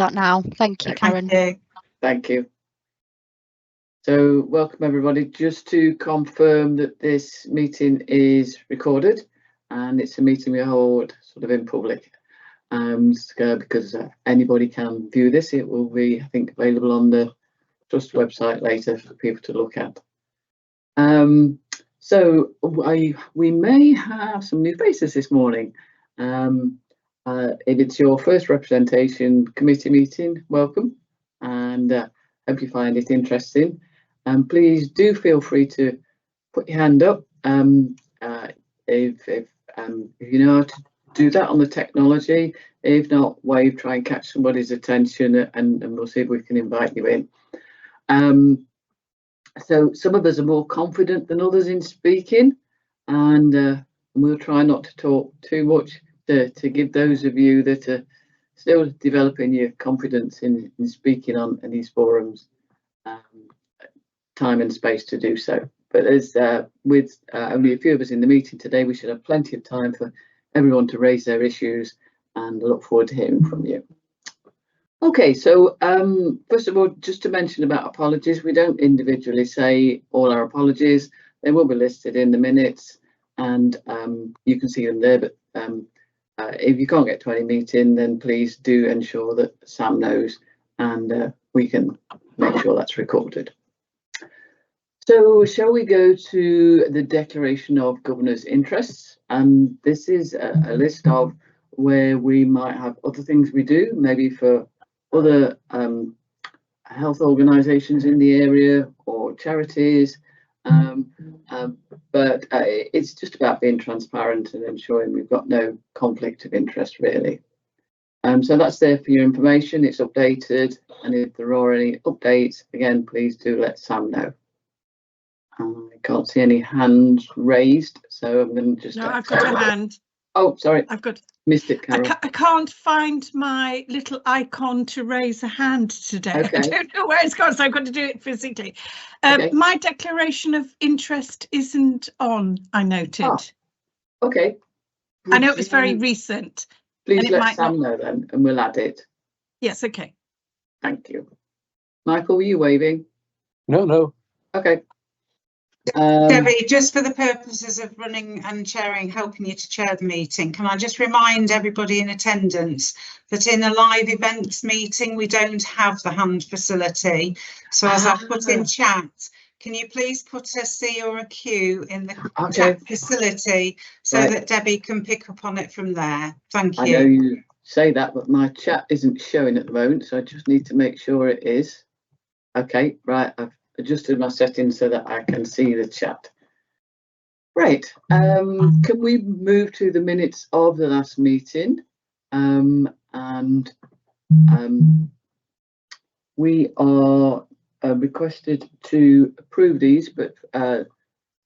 that now. Thank you, Karen. Thank you. Thank you. So welcome everybody. Just to confirm that this meeting is recorded and it's a meeting we hold sort of in public, because anybody can view this. It will be, I think, available on the Trust website later for people to look at. So we may have some new faces this morning. If it's your first representation committee meeting, welcome, and hope you find it interesting. Please do feel free to put your hand up if you know how to do that on the technology. If not, wave, try and catch somebody's attention, and we'll see if we can invite you in. So some of us are more confident than others in speaking, and we'll try not to talk too much to give those of you that are still developing your confidence in speaking on these forums time and space to do so. But as with only a few of us in the meeting today, we should have plenty of time for everyone to raise their issues, and I look forward to hearing from you. Okay, so first of all, just to mention about apologies, we don't individually say all our apologies. They will be listed in the minutes, and you can see them there. But if you can't get to any meeting, then please do ensure that Sam knows, and we can make sure that's recorded. So shall we go to the Declaration of Governor's Interests? This is a list of where we might have other things we do, maybe for other health organisations in the area or charities, but it's just about being transparent and ensuring we've got no conflict of interest, really. So that's there for your information. It's updated, and if there are any updates, again, please do let Sam know. I can't see any hands raised, so I'm going to just... No, I've got a hand. Oh, sorry. I've got... Missed it, Carol. I can't find my little icon to raise a hand today. Okay. I don't know where it's gone, so I've got to do it physically. Okay. My declaration of interest isn't on, I noted. Oh, okay. I know it was very recent. Please let Sam know then, and we'll add it. Yes, okay. Thank you. Michael, were you waving? No. Okay. Debbie, just for the purposes of running and chairing, helping you to chair the meeting, can I just remind everybody in attendance that in a live events meeting we don't have the hand facility. So as I've put in chat, can you please put a C or a Q in the chat facility so that Debbie can pick up on it from there? Thank you. I know you say that, but my chat isn't showing at the moment, so I just need to make sure it is. Okay, right. I've adjusted my settings so that I can see the chat. Right, can we move to the minutes of the last meeting? We are requested to approve these, but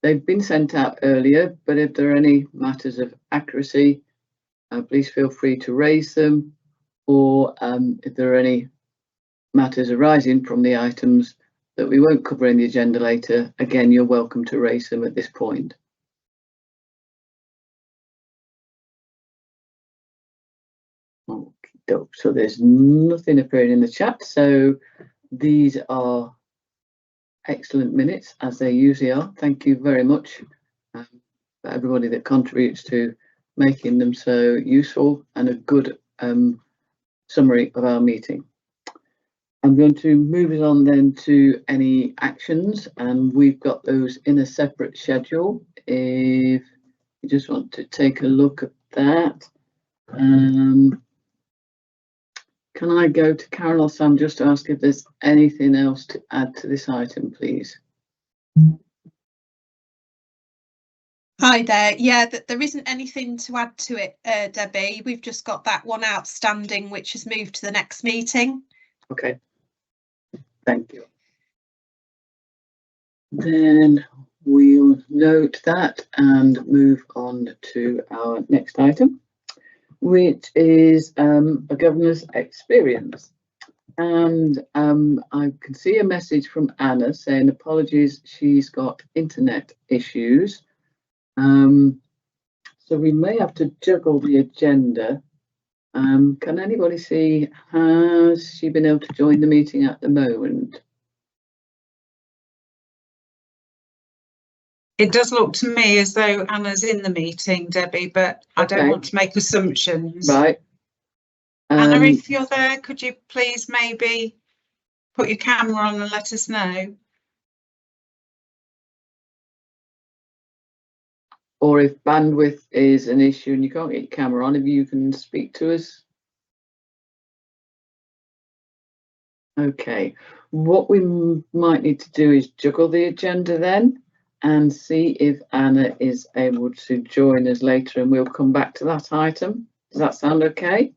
they've been sent out earlier. But if there are any matters of accuracy, please feel free to raise them, or if there are any matters arising from the items that we won't cover in the agenda later, again, you're welcome to raise them at this point. Okay, so there's nothing appearing in the chat, so these are excellent minutes, as they usually are. Thank you very much for everybody that contributes to making them so useful and a good summary of our meeting. I'm going to move it on then to any actions, and we've got those in a separate schedule. If you just want to take a look at that. Can I go to Karen or Sam just to ask if there's anything else to add to this item, please? Hi there. Yeah, there isn't anything to add to it, Debbie. We've just got that one outstanding, which has moved to the next meeting. Okay. Thank you. Then we'll note that and move on to our next item, which is a governor's experience. And I can see a message from Anna saying apologies, she's got internet issues. So we may have to juggle the agenda Can anybody see, has she been able to join the meeting at the moment? It does look to me as though Anna's in the meeting, Debbie, but I don't want to make assumptions. Right. Anna, if you're there, could you please maybe put your camera on and let us know? Or if bandwidth is an issue and you can't get your camera on, if you can speak to us. Okay, what we might need to do is juggle the agenda then and see if Anna is able to join us later, and we'll come back to that item. Does that sound okay?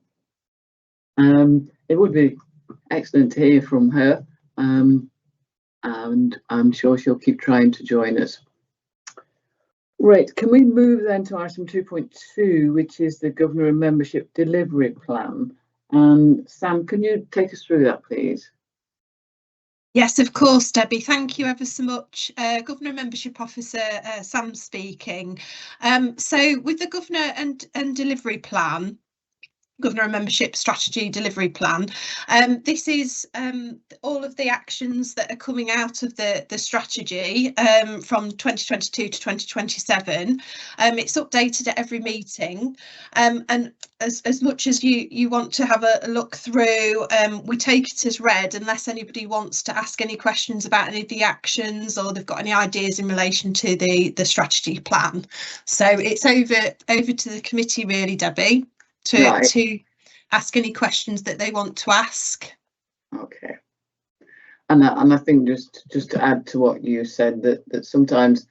It would be excellent to hear from her, and I'm sure she'll keep trying to join us. Right, can we move then to item 2.2, which is the Governor and Membership Delivery Plan? And Sam, can you take us through that, please? Yes, of course, Debbie. Thank you ever so much. Governor Membership Officer Sam speaking. So with the Governor and Delivery Plan, Governor and Membership Strategy Delivery Plan. This is all of the actions that are coming out of the strategy from 2022 to 2027. It's updated at every meeting, and as much as you want to have a look through, we take it as read unless anybody wants to ask any questions about any of the actions or they've got any ideas in relation to the strategy plan. So it's over to the committee really, Debbie, to ask any questions that they want to ask. Okay, and I think just to add to what you said, that sometimes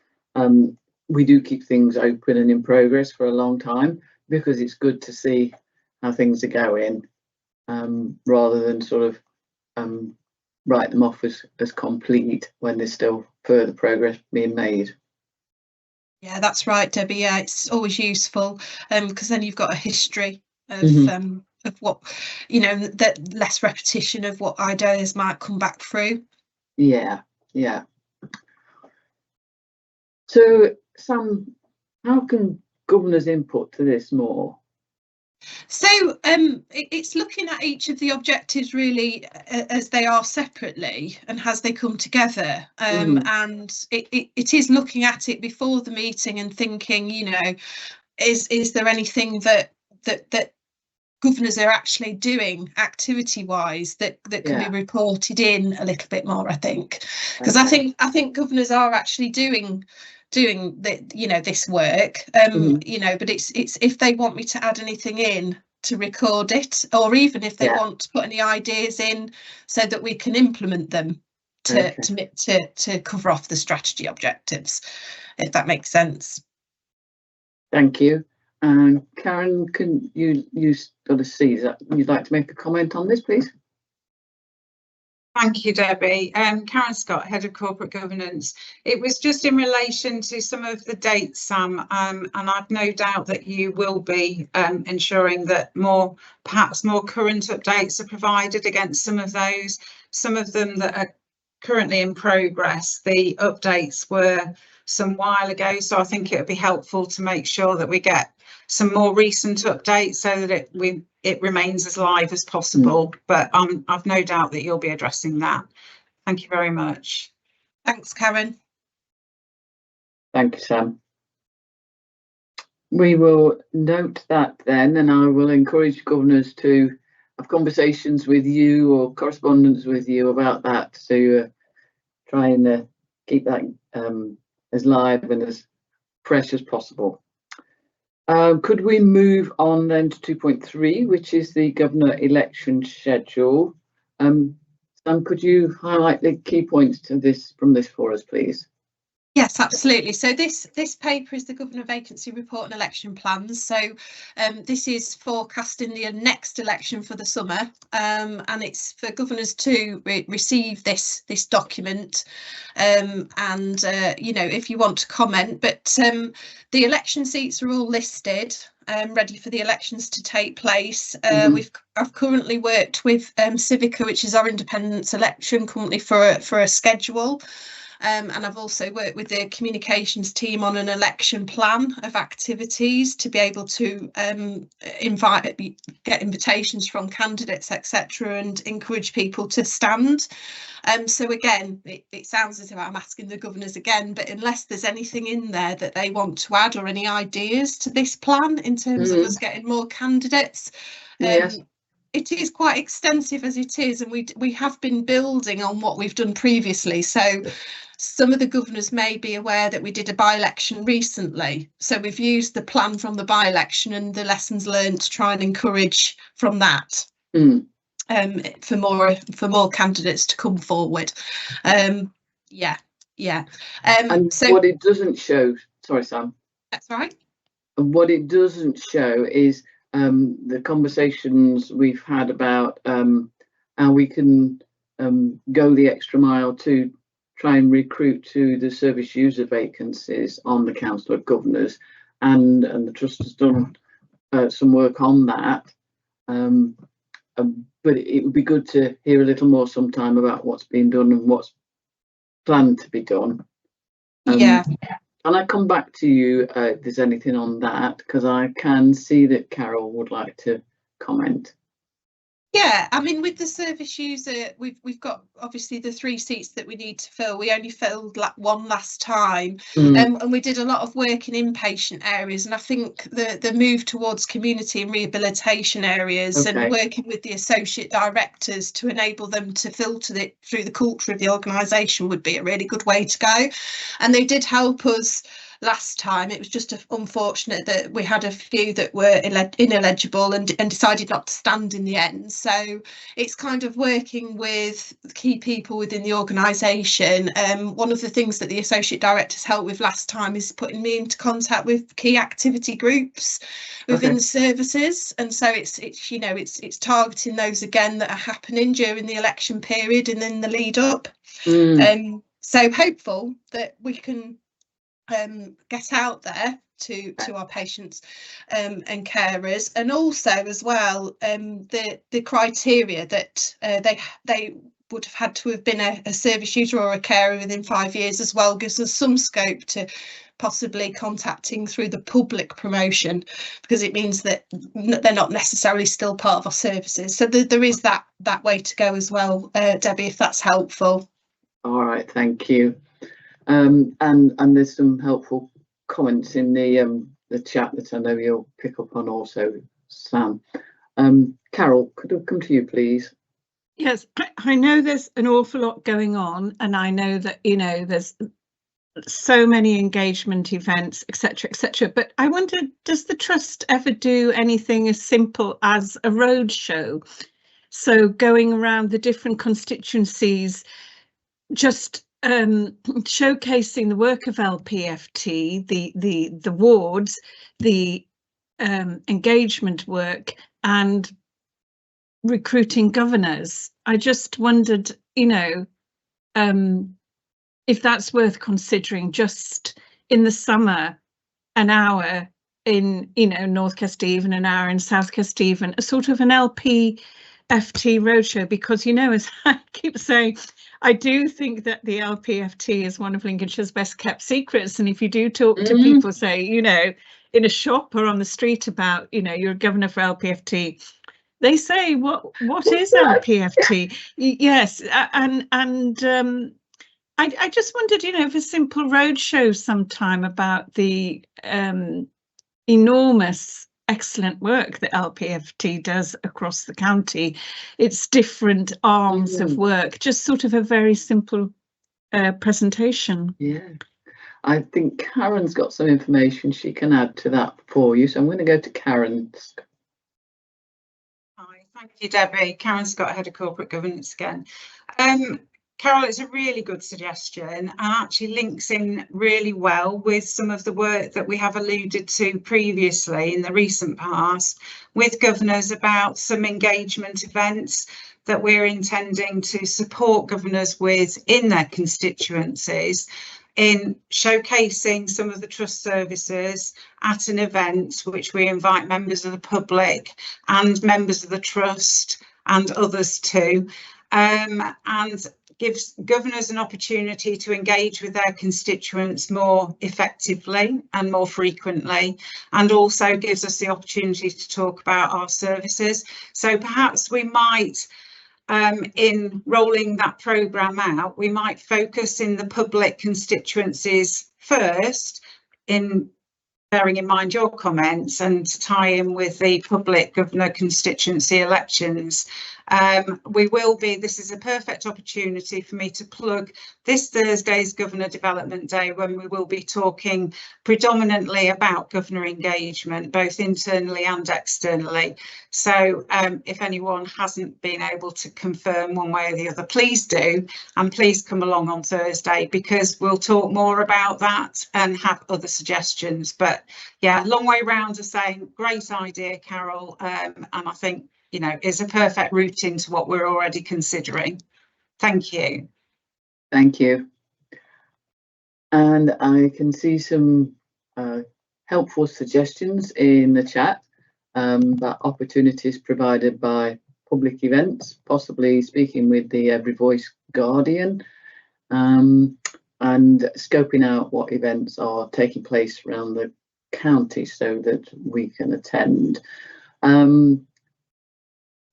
we do keep things open and in progress for a long time because it's good to see how things are going, rather than sort of write them off as complete when there's still further progress being made. Yeah, that's right, Debbie. Yeah, it's always useful because then you've got a history of what, you know, that less repetition of what ideas might come back through. Yeah. So Sam, how can governors input to this more? So it's looking at each of the objectives really as they are separately and as they come together, and it is looking at it before the meeting and thinking, you know, is there anything that governors are actually doing activity wise that can be reported in a little bit more, I think, because I think governors are actually doing the, you know, this work, you know, but it's if they want me to add anything in to record it, or even if they want to put any ideas in so that we can implement them to cover off the strategy objectives, if that makes sense. Thank you. Karen, can you sort of see that you'd like to make a comment on this, please? Thank you, Debbie. Karen Scott, Head of Corporate Governance. It was just in relation to some of the dates, Sam, and I've no doubt that you will be ensuring that perhaps more current updates are provided against some of those. Some of them that are currently in progress, the updates were some while ago, so I think it would be helpful to make sure that we get some more recent updates so that it remains as live as possible. But I've no doubt that you'll be addressing that. Thank you very much. Thanks, Karen. Thank you, Sam. We will note that then, and I will encourage governors to have conversations with you or correspondence with you about that to try and keep that as live and as fresh as possible. Could we move on then to 2.3, which is the governor election schedule? Sam, could you highlight the key points to this for us, please? Yes, absolutely. So this paper is the Governor Vacancy Report and Election Plans. So this is forecasting the next election for the summer, and it's for governors to receive this document. And you know, if you want to comment, but the election seats are all listed, ready for the elections to take place. I've currently worked with Civica, which is our independence election, currently for a schedule. And I've also worked with the communications team on an election plan of activities to be able to get invitations from candidates, etc., and encourage people to stand. So again, it sounds as if I'm asking the governors again, but unless there's anything in there that they want to add or any ideas to this plan in terms of us getting more candidates, yes. It is quite extensive as it is, and we have been building on what we've done previously. So some of the governors may be aware that we did a by-election recently. So we've used the plan from the by-election and the lessons learned to try and encourage from that. For more candidates to come forward. And so what it doesn't show, sorry Sam. That's right. And what it doesn't show is the conversations we've had about how we can go the extra mile to try and recruit to the service user vacancies on the Council of Governors, and the Trust has done some work on that. But it would be good to hear a little more sometime about what's been done and what's planned to be done. Can I come back to you if there's anything on that, because I can see that Carol would like to comment. Yeah, I mean, with the service user, we've got obviously the 3 seats that we need to fill. We only filled one last time, and we did a lot of work in inpatient areas. And I think the move towards community and rehabilitation areas and working with the associate directors to enable them to filter it through the culture of the organisation would be a really good way to go. And they did help us last time. It was just unfortunate that we had a few that were ineligible and decided not to stand in the end. So it's kind of working with key people within the organisation. One of the things that the associate directors helped with last time is putting me into contact with key activity groups within the services, and so it's targeting those again that are happening during the election period and then the lead up. So hopeful that we can get out there to our patients and carers, and also as well the criteria that they would have had to have been a service user or a carer within 5 years as well gives us some scope to possibly contacting through the public promotion, because it means that they're not necessarily still part of our services. So there is that way to go as well, Debbie, if that's helpful. All right, thank you. And there's some helpful comments in the chat that I know you'll pick up on also, Sam. Carol, could I come to you, please? Yes, I know there's an awful lot going on, and I know that there's so many engagement events, etc., but I wonder, does the Trust ever do anything as simple as a road show? So going around the different constituencies, just showcasing the work of LPFT, the wards, the engagement work, and recruiting governors. I just wondered, if that's worth considering, just in the summer, an hour in North Kesteven, an hour in South Kesteven, a sort of an LPFT roadshow, because as I keep saying, I do think that the LPFT is one of Lincolnshire's best kept secrets. And if you do talk to people, say, in a shop or on the street about, you're a governor for LPFT, they say, what is LPFT? Yes. And I just wondered, if a simple roadshow sometime about the enormous excellent work that LPFT does across the county, its different arms of work, just sort of a very simple presentation. Yeah, I think Karen's got some information she can add to that for you, so I'm going to go to Karen. Hi, thank you, Debbie. Karen Scott, Head of Corporate Governance again. Carol, it's a really good suggestion and actually links in really well with some of the work that we have alluded to previously in the recent past with governors about some engagement events that we're intending to support governors with in their constituencies, in showcasing some of the Trust services at an event which we invite members of the public and members of the Trust and others to, and gives governors an opportunity to engage with their constituents more effectively and more frequently, and also gives us the opportunity to talk about our services. So perhaps we might, in rolling that programme out, we might focus in the public constituencies first, in bearing in mind your comments, and tie in with the public governor constituency elections. This is a perfect opportunity for me to plug this Thursday's Governor Development Day, when we will be talking predominantly about governor engagement, both internally and externally. So if anyone hasn't been able to confirm one way or the other, please do, and please come along on Thursday, because we'll talk more about that and have other suggestions. But yeah, long way round to saying great idea, Carol, and I think, you know, is a perfect route into what we're already considering. Thank you. Thank you. And I can see some helpful suggestions in the chat about opportunities provided by public events, possibly speaking with the Every Voice Guardian, and scoping out what events are taking place around the county so that we can attend.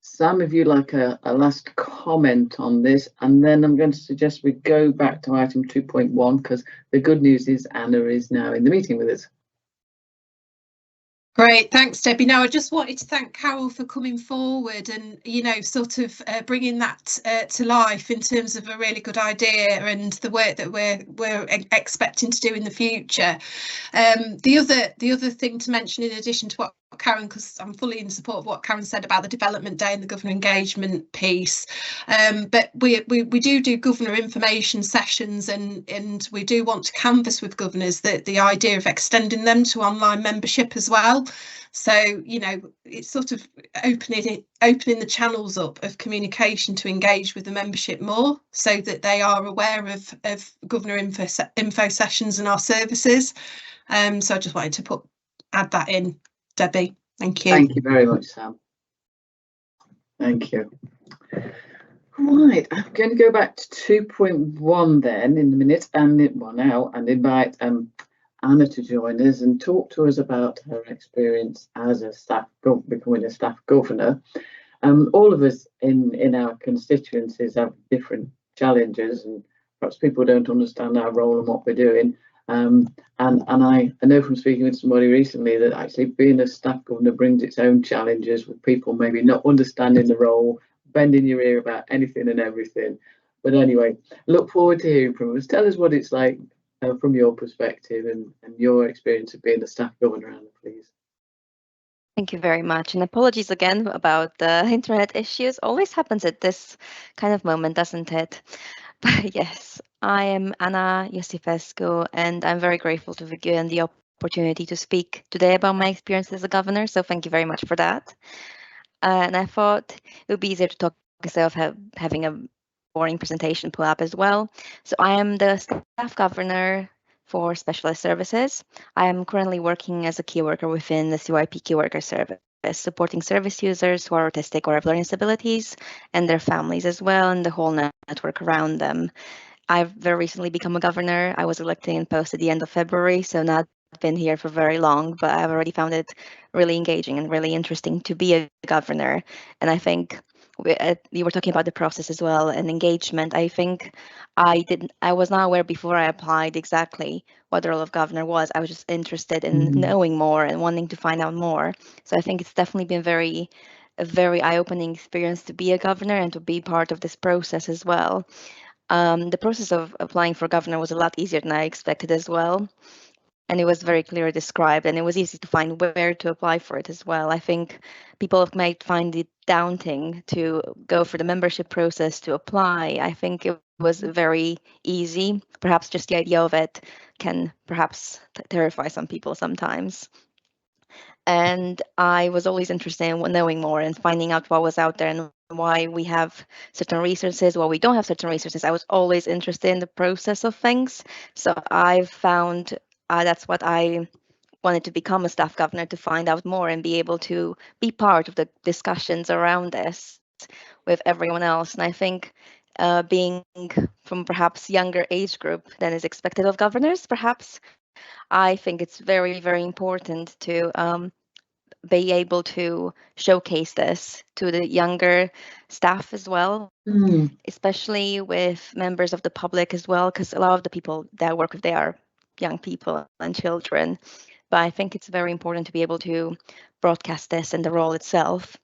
Sam, if you'd like a last comment on this, and then I'm going to suggest we go back to item 2.1, because the good news is Anna is now in the meeting with us. Great, thanks, Debbie. Now, I just wanted to thank Carol for coming forward and, you know, sort of bringing that to life in terms of a really good idea and the work that we're expecting to do in the future. The other thing to mention, in addition to what Karen, because I'm fully in support of what Karen said about the development day and the governor engagement piece, but we do governor information sessions, and we do want to canvass with governors the idea of extending them to online membership as well. So, you know, it's sort of opening the channels up of communication to engage with the membership more, so that they are aware of governor info sessions and our services. So I just wanted to add that in, Debbie. Thank you. Thank you very much, Sam. Thank you. Right, I'm going to go back to 2.1 then in a minute, and invite Anna to join us and talk to us about her experience as becoming a staff governor. All of us in our constituencies have different challenges, and perhaps people don't understand our role and what we're doing. And I know from speaking with somebody recently that actually being a staff governor brings its own challenges, with people maybe not understanding the role, bending your ear about anything and everything. But anyway, look forward to hearing from us. Tell us what it's like from your perspective and your experience of being a staff governor, Anna, please. Thank you very much, and apologies again about the internet issues. Always happens at this kind of moment, doesn't it? But yes, I am Anna Iosifescu, and I'm very grateful to be given the opportunity to speak today about my experience as a governor, so thank you very much for that. And I thought it would be easier to talk instead of having a boring presentation pull up as well. So I am the staff governor for specialist services. I am currently working as a key worker within the CYP Key Worker Service, supporting service users who are autistic or have learning disabilities and their families as well, and the whole network around them. I've very recently become a governor. I was elected in post at the end of February, so not been here for very long, but I've already found it really engaging and really interesting to be a governor. And I think you were talking about the process as well and engagement. I think I was not aware before I applied exactly what the role of governor was. I was just interested in knowing more and wanting to find out more. So I think it's definitely been a very eye-opening experience to be a governor and to be part of this process as well. The process of applying for governor was a lot easier than I expected as well. And it was very clearly described, and it was easy to find where to apply for it as well. I think people might find it daunting to go for the membership process to apply. I think it was very easy. Perhaps just the idea of it can perhaps terrify some people sometimes. And I was always interested in knowing more and finding out what was out there and why we have certain resources, why we don't have certain resources. I was always interested in the process of things. So I found that's what I wanted to become, a staff governor, to find out more and be able to be part of the discussions around this with everyone else. And I think being from perhaps younger age group than is expected of governors, perhaps. I think it's very, very important to be able to showcase this to the younger staff as well, especially with members of the public as well, because a lot of the people that I work with, they are young people and children. But I think it's very important to be able to broadcast this and the role itself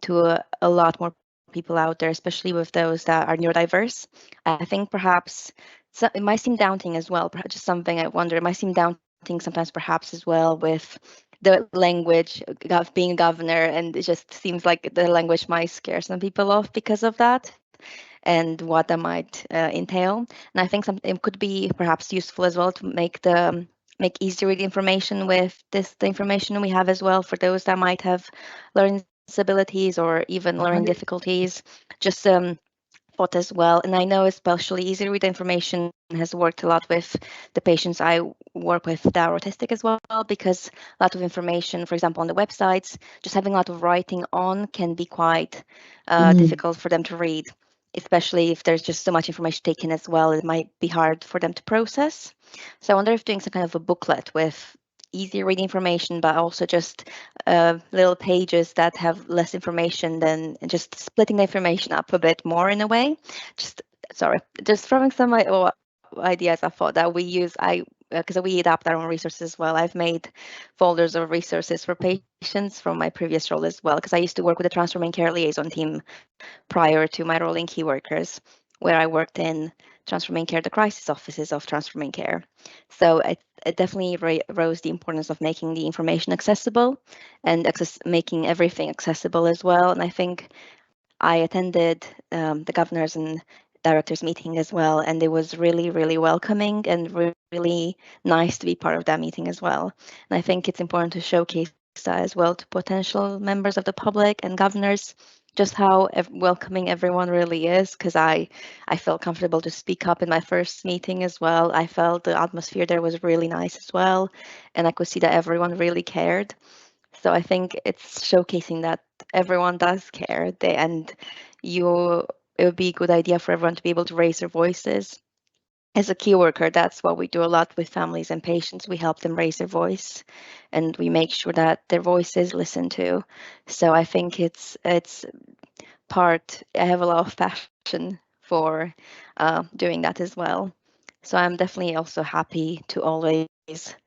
to a lot more people out there, especially with those that are neurodiverse. I think perhaps it might seem daunting as well, perhaps just something I wonder, it might seem daunting sometimes perhaps as well with the language of being a governor, and it just seems like the language might scare some people off because of that and what that might entail. And I think it could be perhaps useful as well to make easy read information with the information we have as well for those that might have learning disabilities or even learning difficulties. Just thought as well. And I know especially easy read information has worked a lot with the patients I work with that are autistic as well, because a lot of information, for example, on the websites, just having a lot of writing on can be quite difficult for them to read, especially if there's just so much information taken as well. It might be hard for them to process. So I wonder if doing some kind of a booklet with easy reading information, but also just little pages that have less information, than just splitting the information up a bit more in a way. Just throwing some ideas I thought that we use. Because we adapt our own resources as well. I've made folders of resources for patients from my previous role as well, because I used to work with the Transforming Care Liaison team prior to my role in Key Workers, where I worked in Transforming Care, the crisis offices of Transforming Care. So it definitely rose the importance of making the information accessible and making everything accessible as well. And I think I attended the governors and directors meeting as well, and it was really, really welcoming and really nice to be part of that meeting as well. And I think it's important to showcase that as well to potential members of the public and governors, just how welcoming everyone really is, because I felt comfortable to speak up in my first meeting as well. I felt the atmosphere there was really nice as well, and I could see that everyone really cared. So I think it's showcasing that everyone does care, and it would be a good idea for everyone to be able to raise their voices. As a key worker, that's what we do a lot with families and patients. We help them raise their voice, and we make sure that their voice is listened to. So I think it's part. I have a lot of passion for doing that as well. So I'm definitely also happy to always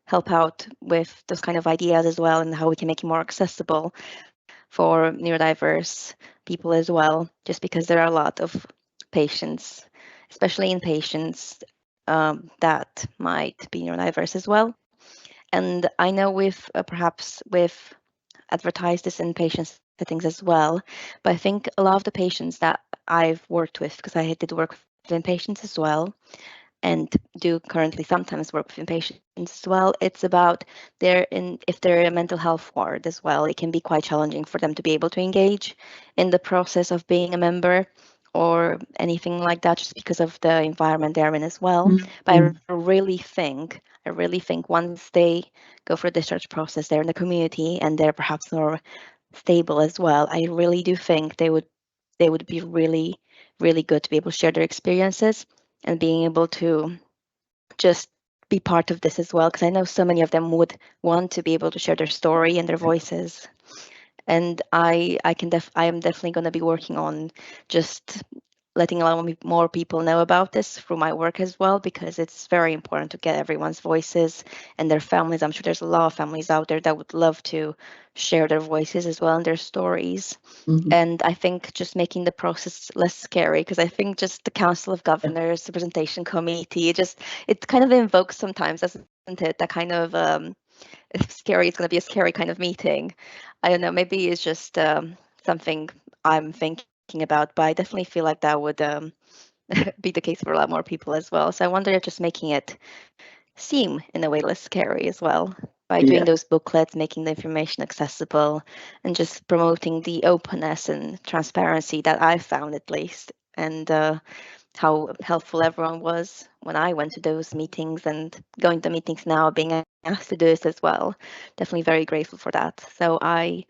help out with those kind of ideas as well, and how we can make it more accessible for neurodiverse people as well, just because there are a lot of patients, especially in patients that might be neurodiverse as well. And I know perhaps we've advertised this in patient settings as well, but I think a lot of the patients that I've worked with, because I did work with inpatients as well, and do currently sometimes work with inpatients as well, it's about if they're in a mental health ward as well, it can be quite challenging for them to be able to engage in the process of being a member or anything like that, just because of the environment they're in as well. But I really think once they go for a discharge process, they're in the community and they're perhaps more stable as well. I really do think they would be really, really good to be able to share their experiences and being able to just be part of this as well, because I know so many of them would want to be able to share their story and their voices. And I am definitely going to be working on just letting a lot more people know about this through my work as well, because it's very important to get everyone's voices and their families. I'm sure there's a lot of families out there that would love to share their voices as well and their stories. And I think just making the process less scary, because I think just the Council of Governors, the presentation committee, it kind of invokes sometimes, doesn't it, that kind of scary, it's going to be a scary kind of meeting. I don't know, maybe it's just something I'm thinking about, but I definitely feel like that would be the case for a lot more people as well. So I wonder if just making it seem in a way less scary as well by doing those booklets, making the information accessible, and just promoting the openness and transparency that I found, at least, and how helpful everyone was when I went to those meetings, and going to meetings now, being asked to do this as well. Definitely very grateful for that. So I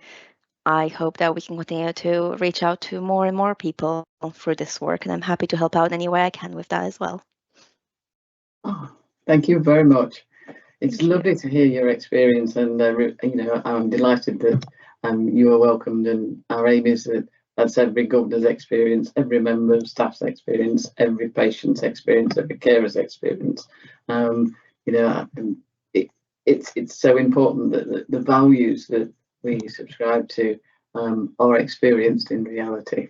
I hope that we can continue to reach out to more and more people through this work, and I'm happy to help out any way I can with that as well. Oh, thank you very much. It's lovely to hear your experience, and you know, I'm delighted that you are welcomed, and our aim is that that's every governor's experience, every member of staff's experience, every patient's experience, every carer's experience. You know, it's so important that the values that we subscribe to are experienced in reality.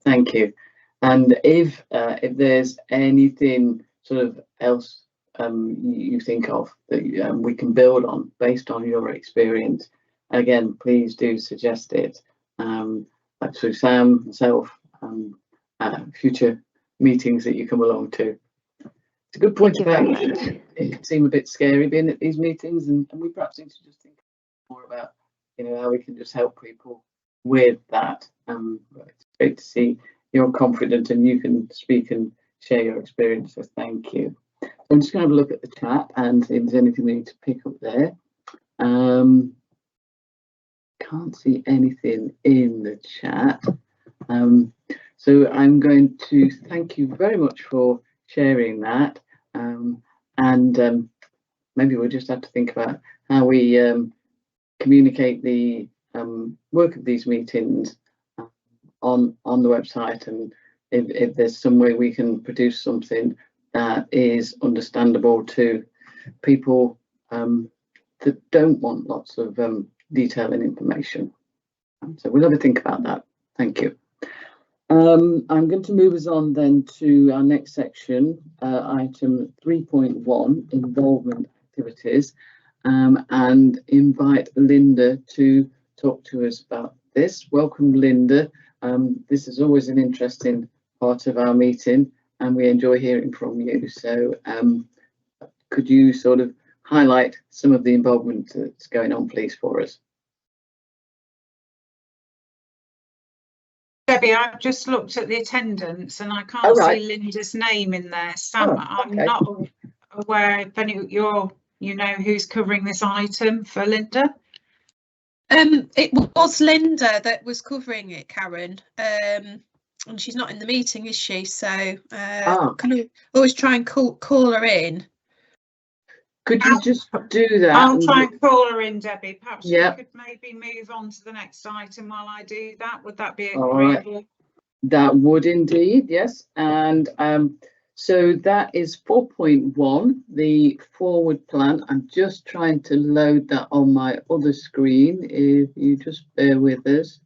Thank you. And if there's anything sort of else you think of that we can build on based on your experience, again, please do suggest it. Like through Sam, myself, future meetings that you come along to. It's a good point about it can seem a bit scary being at these meetings, and we perhaps need to just think more about, you know, how we can just help people with that. It's great to see you're confident and you can speak and share your experience, so thank you. So I'm just going to have a look at the chat and see if there's anything we need to pick up there. Can't see anything in the chat. So I'm going to thank you very much for sharing that. And maybe we'll just have to think about how we communicate the work of these meetings on the website, and if there's some way we can produce something that is understandable to people that don't want lots of detail and information. So we'll have a think about that. Thank you. I'm going to move us on then to our next section, item 3.1, involvement activities, and invite Linda to talk to us about this. Welcome, Linda. This is always an interesting part of our meeting, and we enjoy hearing from you. So could you sort of highlight some of the involvement that's going on, please, for us? Debbie, I've just looked at the attendance and I can't see Linda's name in there. Sam, I'm not aware if any you know who's covering this item for Linda. It was Linda that was covering it, Karen. And she's not in the meeting, is she? So can we always try and call her in? Could you just do that? I'll try and call her in, Debbie. Perhaps we could maybe move on to the next item while I do that. Would that be agreeable? Right. That would indeed, yes. And so that is 4.1, the forward plan. I'm just trying to load that on my other screen, if you just bear with us.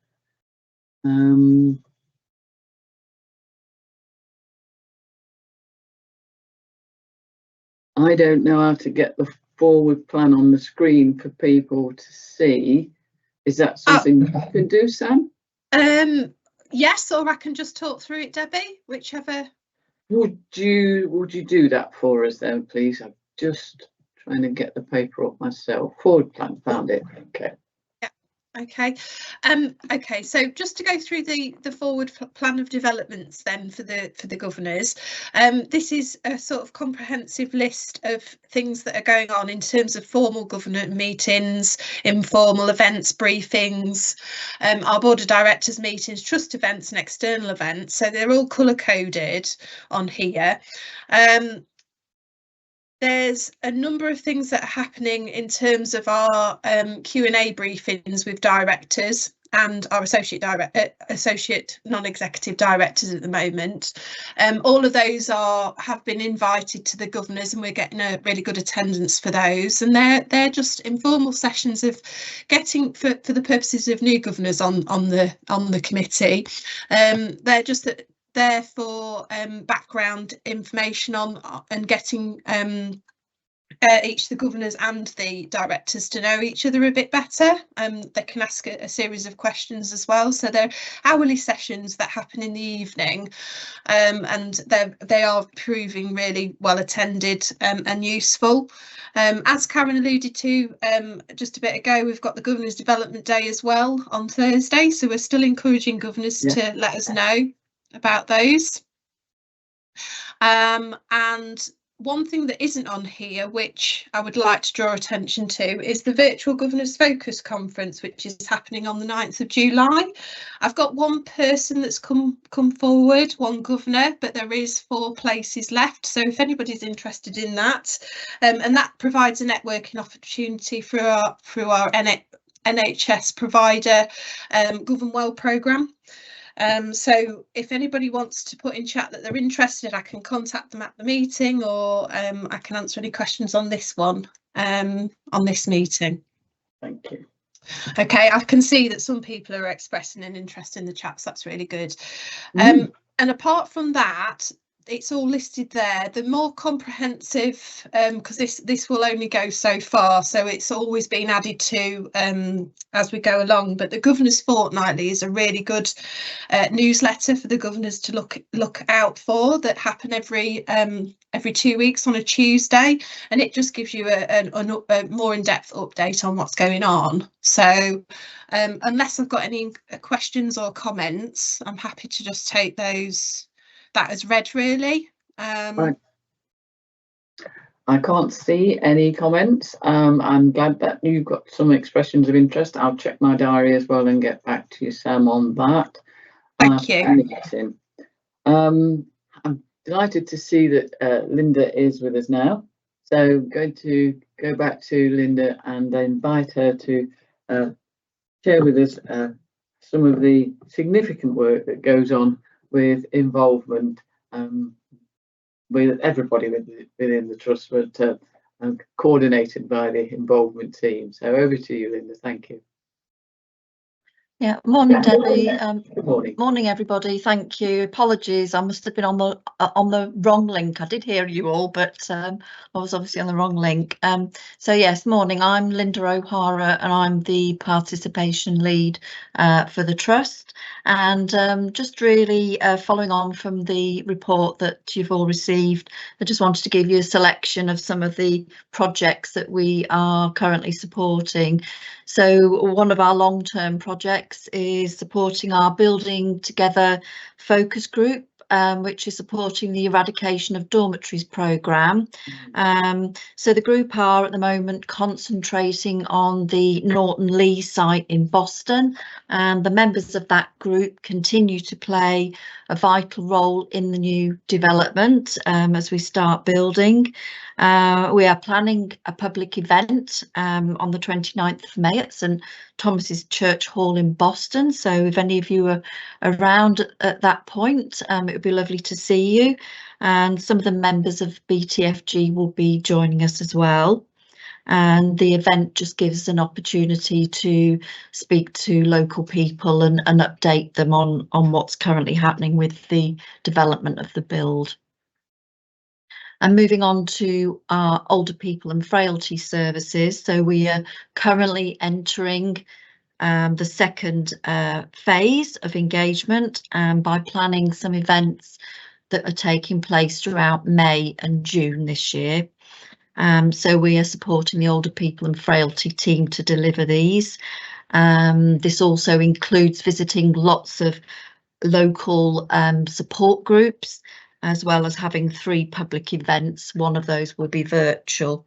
I don't know how to get the forward plan on the screen for people to see. Is that something you can do, Sam? Yes, or I can just talk through it, Debbie, whichever. Would you do that for us then, please? I'm just trying to get the paper up myself. Forward plan, found it. Okay. Okay. Okay, so just to go through the forward plan of developments then for the governors, this is a sort of comprehensive list of things that are going on in terms of formal government meetings, informal events, briefings, our board of directors meetings, trust events and external events. So they're all colour coded on here. There's a number of things that are happening in terms of our Q&A briefings with directors and our associate non-executive directors at the moment. All of those have been invited to the governors, and we're getting a really good attendance for those. And they're just informal sessions of getting for the purposes of new governors on the committee. They're just there for background information on and getting each of the governors and the directors to know each other a bit better. They can ask a series of questions as well. So they're hourly sessions that happen in the evening, and they are proving really well attended and useful. As Karen alluded to just a bit ago, we've got the Governors Development Day as well on Thursday, so we're still encouraging governors to let us know about those. And one thing that isn't on here, which I would like to draw attention to, is the Virtual Governors Focus Conference, which is happening on the 9th of July. I've got one person that's come forward, one governor, but there is 4 places left. So if anybody's interested in that, and that provides a networking opportunity through our NHS provider Govern Well programme. So if anybody wants to put in chat that they're interested, I can contact them at the meeting, or I can answer any questions on this one, on this meeting. Thank you. Okay, I can see that some people are expressing an interest in the chat, so that's really good. And apart from that, it's all listed there. The more comprehensive, because this will only go so far, so it's always been added to as we go along. But the Governors Fortnightly is a really good newsletter for the governors to look out for, that happen every 2 weeks on a Tuesday, and it just gives you a more in-depth update on what's going on. So unless I've got any questions or comments, I'm happy to just take that as read, really. I can't see any comments. I'm glad that you've got some expressions of interest. I'll check my diary as well and get back to you, Sam, on that. Thank you. I'm delighted to see that Linda is with us now. So going to go back to Linda and invite her to share with us some of the significant work that goes on with involvement with everybody within the trust, but coordinated by the involvement team. So over to you, Linda. Thank you. Yeah, morning, Debbie. Good morning. Morning, everybody. Thank you. Apologies, I must have been on the wrong link. I did hear you all, but I was obviously on the wrong link. So yes, morning. I'm Linda O'Hara, and I'm the participation lead for the trust. And just really following on from the report that you've all received, I just wanted to give you a selection of some of the projects that we are currently supporting. So one of our long-term projects is supporting our Building Together focus group, which is supporting the Eradication of Dormitories programme. So the group are at the moment concentrating on the Norton Lee site in Boston, and the members of that group continue to play a vital role in the new development as we start building. We are planning a public event on the 29th of May at St Thomas's Church Hall in Boston. So if any of you are around at that point, it would be lovely to see you. And some of the members of BTFG will be joining us as well. And the event just gives an opportunity to speak to local people and update them on what's currently happening with the development of the build. And moving on to our older people and frailty services. So we are currently entering the second phase of engagement by planning some events that are taking place throughout May and June this year. So we are supporting the older people and frailty team to deliver these. This also includes visiting lots of local support groups, as well as having 3 public events. One of those will be virtual.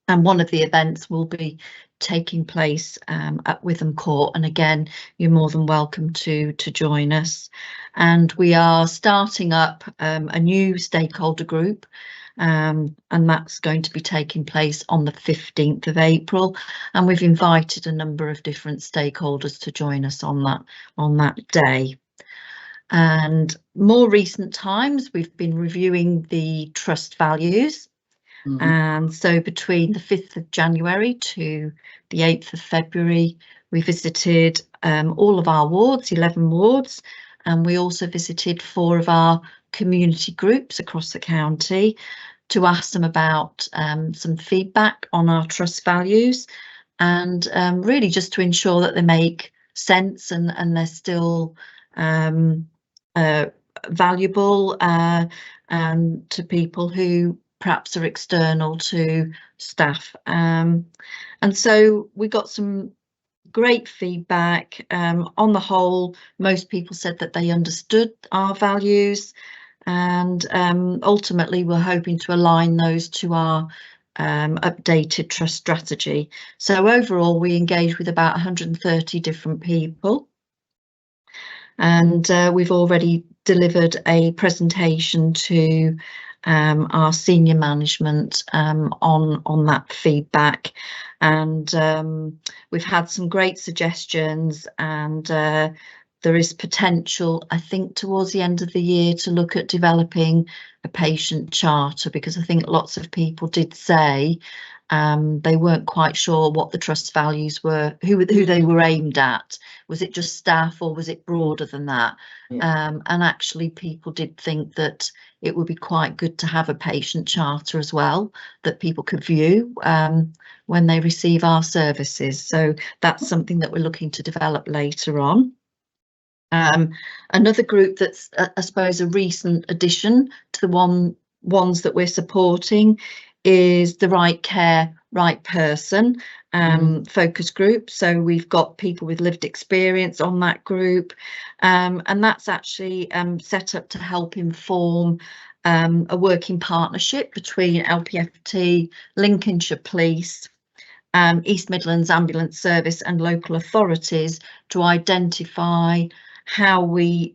And one of the events will be taking place at Witham Court. And again, you're more than welcome to join us. And we are starting up a new stakeholder group, and that's going to be taking place on the 15th of April. And we've invited a number of different stakeholders to join us on that day. And more recent times, we've been reviewing the trust values. And so between the 5th of January to the 8th of February, we visited all of our wards, 11 wards, and we also visited 4 of our community groups across the county to ask them about some feedback on our trust values, and really just to ensure that they make sense and they're still valuable to people who perhaps are external to staff. And so we got some great feedback. On the whole, most people said that they understood our values. and ultimately we're hoping to align those to our updated trust strategy. So overall we engage with about 130 different people, and we've already delivered a presentation to our senior management on that feedback, and we've had some great suggestions, and there is potential, I think, towards the end of the year to look at developing a patient charter, because I think lots of people did say they weren't quite sure what the trust values were, who they were aimed at. Was it just staff or was it broader than that? Yeah. And actually people did think that it would be quite good to have a patient charter as well that people could view when they receive our services. So that's something that we're looking to develop later on. Another group that's I suppose a recent addition to the ones that we're supporting is the Right Care, Right Person focus group. So we've got people with lived experience on that group, and that's actually set up to help inform a working partnership between LPFT, Lincolnshire Police, East Midlands Ambulance Service and local authorities to identify how we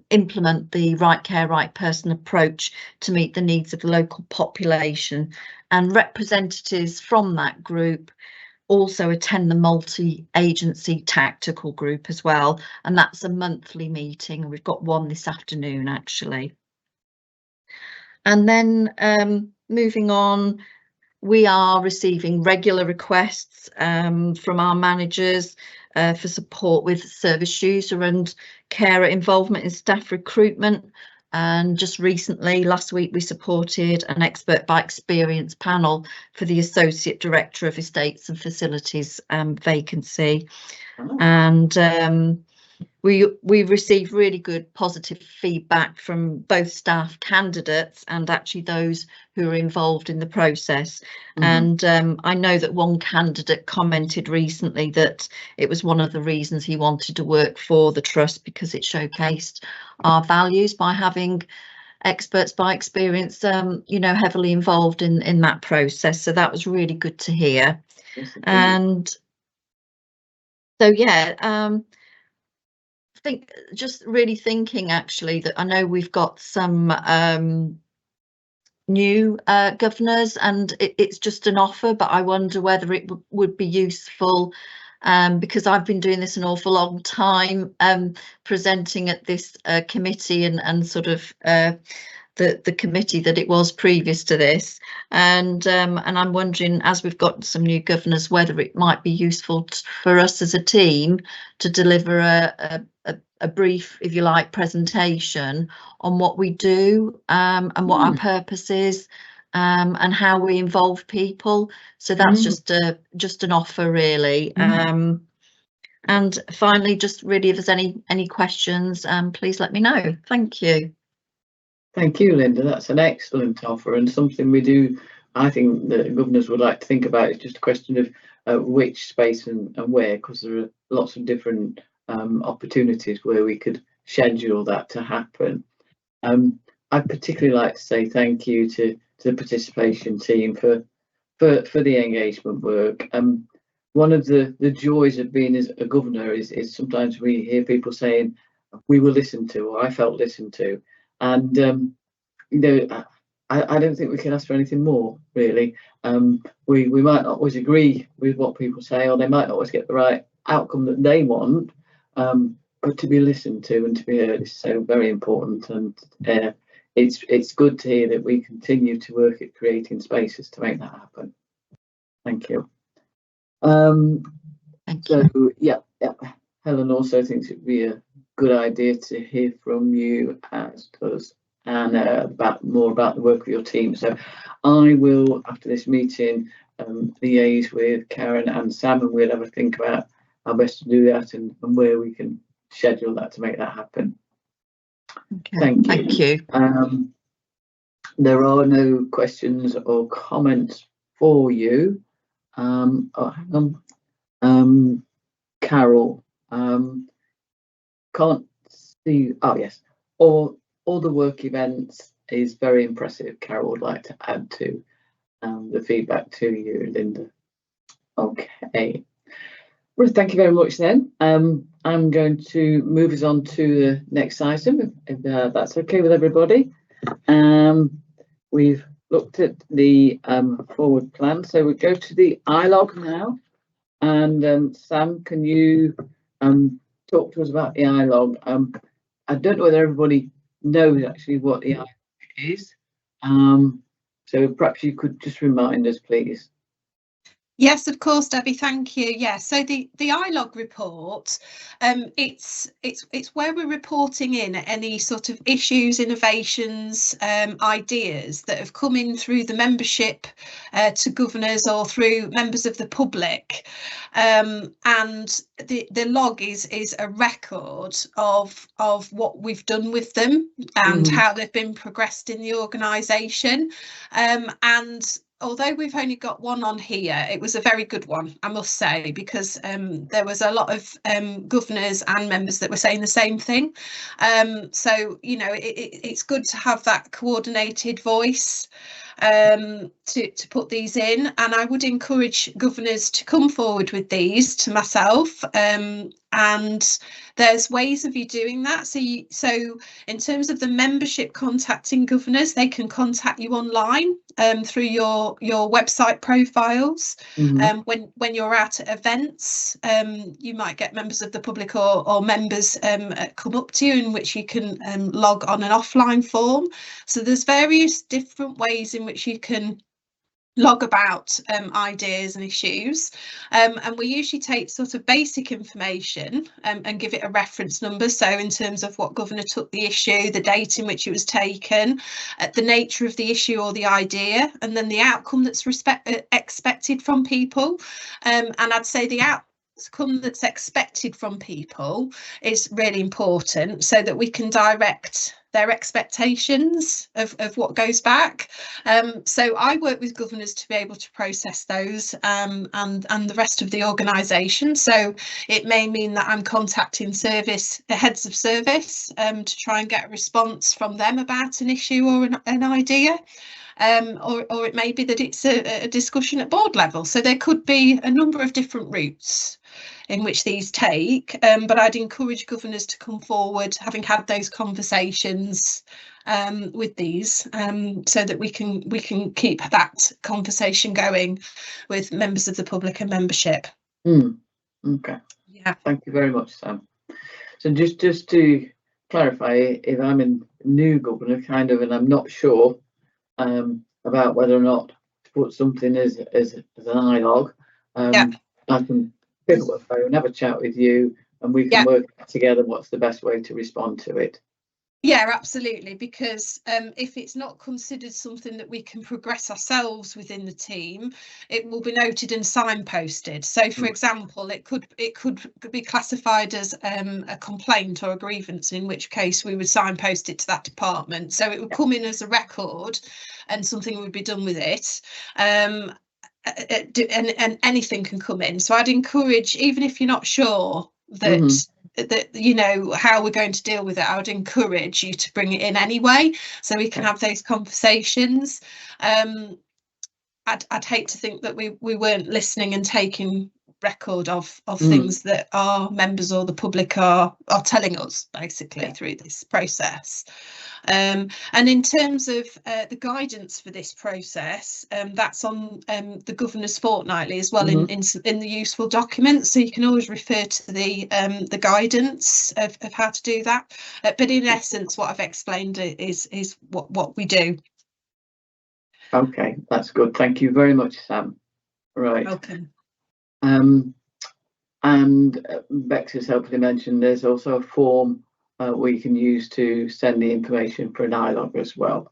implement the Right Care, Right Person approach to meet the needs of the local population. And representatives from that group also attend the multi-agency tactical group as well, and that's a monthly meeting. We've got one this afternoon actually. And then moving on, we are receiving regular requests from our managers for support with service user and carer involvement in staff recruitment. And just recently, last week, we supported an expert by experience panel for the Associate Director of Estates and Facilities vacancy. Oh. And we received really good positive feedback from both staff candidates and actually those who are involved in the process. Mm-hmm. And I know that one candidate commented recently that it was one of the reasons he wanted to work for the trust, because it showcased our values by having experts by experience, you know, heavily involved in that process. So that was really good to hear. Yes, and so yeah, think just really thinking actually that I know we've got some new governors, and it's just an offer, but I wonder whether it would be useful, because I've been doing this an awful long time, presenting at this committee and sort of the committee that it was previous to this, and I'm wondering, as we've got some new governors, whether it might be useful for us as a team to deliver a brief, if you like, presentation on what we do and what our purpose is, and how we involve people. So that's just an offer really. And finally, just really, if there's any questions, please let me know. Thank you. Thank you, Linda. That's an excellent offer, and something we do, I think, that governors would like to think about. Is just a question of which space and where, because there are lots of different opportunities where we could schedule that to happen. I'd particularly like to say thank you to the participation team for the engagement work. One of the joys of being as a governor is sometimes we hear people saying we were listened to, or I felt listened to. And you know, I don't think we can ask for anything more, really. We might not always agree with what people say, or they might not always get the right outcome that they want, but to be listened to and to be heard is so very important. And it's good to hear that we continue to work at creating spaces to make that happen. Thank you. Thank you. So yeah, Helen also thinks it'd be a good idea to hear from you, as does Anna, more about the work of your team. So I will, after this meeting, liaise with Karen and Sam, and we'll have a think about how best to do that and where we can schedule that to make that happen. Okay. Thank you. There are no questions or comments for you. Oh, hang on. Carol, can't see. Oh yes. Or other work events is very impressive. Carol would like to add to the feedback to you, Linda. Okay. Well, thank you very much then. I'm going to move us on to the next item, if that's okay with everybody. We've looked at the forward plan, so we'll go to the iLog now. And Sam, can you talk to us about the iLog? I don't know whether everybody knows actually what the iLog is. So perhaps you could just remind us, please. Yes, of course, Debbie, thank you. Yeah, so the iLog report, it's where we're reporting in any sort of issues, innovations, ideas that have come in through the membership to governors or through members of the public. And the log is a record of what we've done with them and how they've been progressed in the organisation. And although we've only got one on here, it was a very good one, I must say, because there was a lot of governors and members that were saying the same thing. So, you know, it's good to have that coordinated voice to put these in, and I would encourage governors to come forward with these to myself. And there's ways of you doing that. So in terms of the membership contacting governors, they can contact you online through your website profiles. When you're out at events, you might get members of the public or members come up to you, in which you can log on an offline form. So there's various different ways in which you can log about ideas and issues, and we usually take sort of basic information and give it a reference number. So in terms of what governor took the issue, the date in which it was taken, the nature of the issue or the idea, and then the outcome that's expected from people. And I'd say the outcome that's expected from people is really important, so that we can direct their expectations of what goes back. So I work with governors to be able to process those and the rest of the organisation. So it may mean that I'm contacting heads of service to try and get a response from them about an issue or an idea. Or it may be that it's a discussion at board level. So there could be a number of different routes in which these take, but I'd encourage governors to come forward having had those conversations with these, so that we can keep that conversation going with members of the public and membership. Okay. Yeah. Thank you very much, Sam. So just to clarify, if I'm a new governor, kind of, and I'm not sure about whether or not to put something as an iLog, I can pick up the phone, have a chat with you, and we can work together what's the best way to respond to it. Yeah, absolutely, because if it's not considered something that we can progress ourselves within the team, it will be noted and signposted. So, for example, it could be classified as a complaint or a grievance, in which case we would signpost it to that department. So it would come in as a record, and something would be done with it. And anything can come in. So I'd encourage, even if you're not sure that you know how we're going to deal with it, I would encourage you to bring it in anyway, so we can have those conversations. I'd hate to think that we weren't listening and taking record of things that our members or the public are telling us, basically, through this process. And in terms of the guidance for this process, that's on the Governor's Fortnightly as well, in the useful documents, so you can always refer to the guidance of how to do that. But in essence, what I've explained is what we do. Okay, that's good. Thank you very much, Sam. Right. Welcome. And Bex has helpfully mentioned there's also a form we can use to send the information for an iLog as well.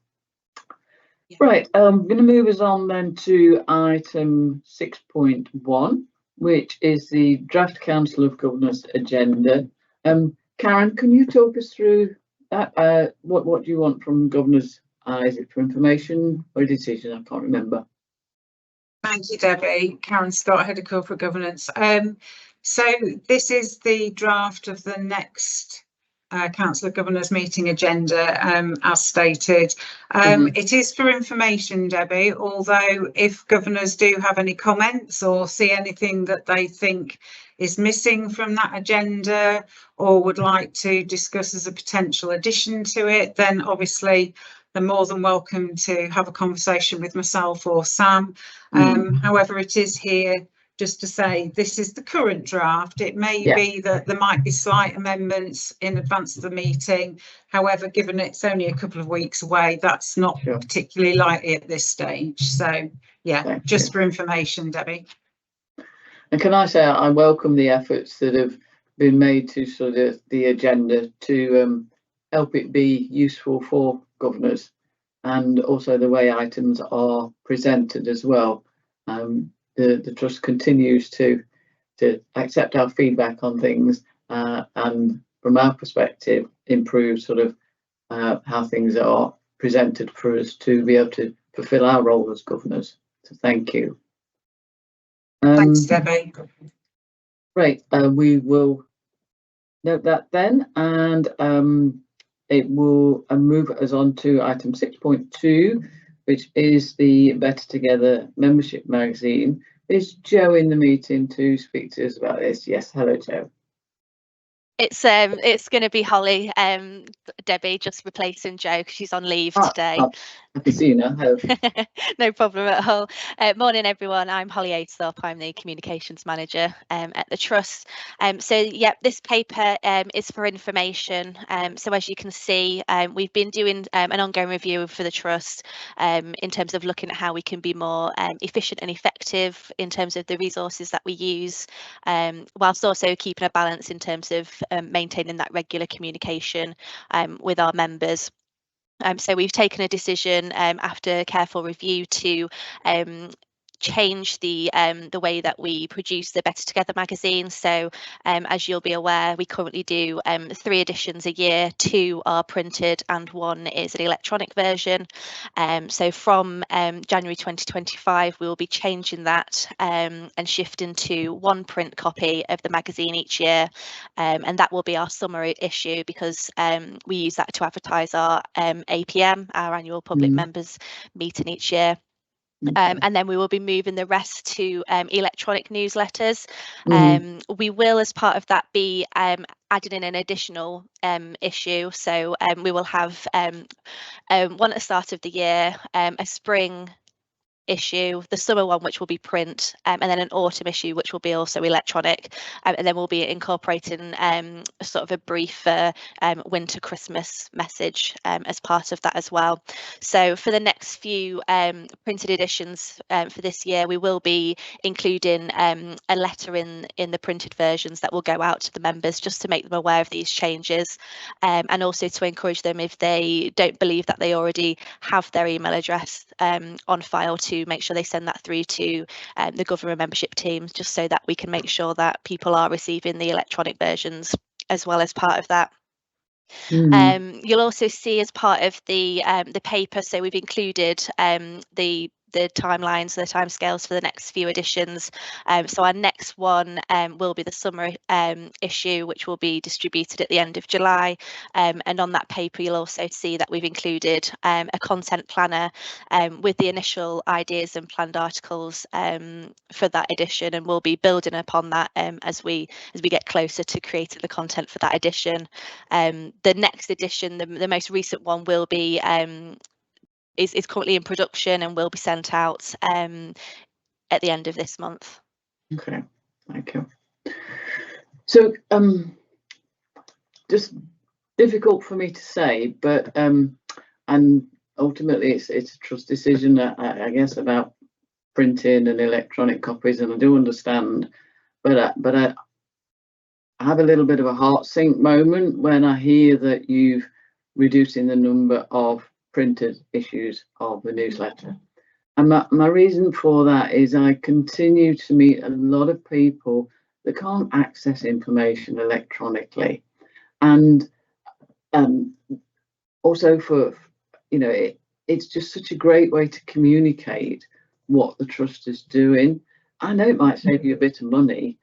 Right, I'm going to move us on then to item 6.1, which is the Draft Council of Governors agenda. Karen, can you talk us through that? What do you want from governors? Is it for information or a decision? I can't remember. Thank you, Debbie. Karen Scott, Head of Corporate Governance. So this is the draft of the next Council of Governors meeting agenda, as stated. It is for information, Debbie, although if governors do have any comments or see anything that they think is missing from that agenda or would like to discuss as a potential addition to it, then obviously they're more than welcome to have a conversation with myself or Sam. However, it is here just to say this is the current draft. It may be that there might be slight amendments in advance of the meeting. However, given it's only a couple of weeks away, that's not particularly likely at this stage. So yeah, just for information, Debbie. And can I say I welcome the efforts that have been made to sort of the agenda to help it be useful for governors, and also the way items are presented as well. The Trust continues to accept our feedback on things and from our perspective improve sort of how things are presented for us to be able to fulfil our role as governors. So thank you. Thanks, Debbie. Great, we will note that then, and it will move us on to item 6.2, which is the Better Together membership magazine. Is Jo in the meeting to speak to us about this? Yes, hello Jo. It's going to be Holly, Debbie, just replacing Jo because she's on leave today. I can see you now. Hello. No problem at all. Morning, everyone. I'm Holly Aidstop. I'm the Communications Manager at the Trust. So, yeah, this paper is for information. So, as you can see, we've been doing an ongoing review for the Trust in terms of looking at how we can be more efficient and effective in terms of the resources that we use, whilst also keeping a balance in terms of maintaining that regular communication with our members. So we've taken a decision after careful review to change the way that we produce the Better Together magazine. So as you'll be aware, we currently do 3 editions a year. 2 are printed and 1 is an electronic version. So from January 2025, we will be changing that and shifting to 1 print copy of the magazine each year, and that will be our summer issue because we use that to advertise our APM, our annual public members meeting each year. And then we will be moving the rest to electronic newsletters. We will, as part of that, be adding in an additional issue. So we will have one at the start of the year, a spring issue, the summer one which will be print, and then an autumn issue which will be also electronic, and then we'll be incorporating sort of a brief winter Christmas message as part of that as well. So for the next few printed editions for this year, we will be including a letter in the printed versions that will go out to the members just to make them aware of these changes, and also to encourage them, if they don't believe that they already have their email address on file, to make sure they send that through to the government membership team, just so that we can make sure that people are receiving the electronic versions as well as part of that. You'll also see as part of the paper, so we've included the timelines, the timescales for the next few editions. So our next one will be the summer issue, which will be distributed at the end of July. And on that paper, you'll also see that we've included a content planner with the initial ideas and planned articles for that edition, and we'll be building upon that as we get closer to creating the content for that edition. The next edition, the most recent one, will be is currently in production and will be sent out at the end of this month. Okay, thank you. So just difficult for me to say, but and ultimately it's a Trust decision, I guess, about printing and electronic copies, and I do understand, but I have a little bit of a heart sink moment when I hear that you've reducing the number of printed issues of the newsletter. And my reason for that is I continue to meet a lot of people that can't access information electronically, and also for, you know, it's just such a great way to communicate what the Trust is doing. I know it might save you a bit of money,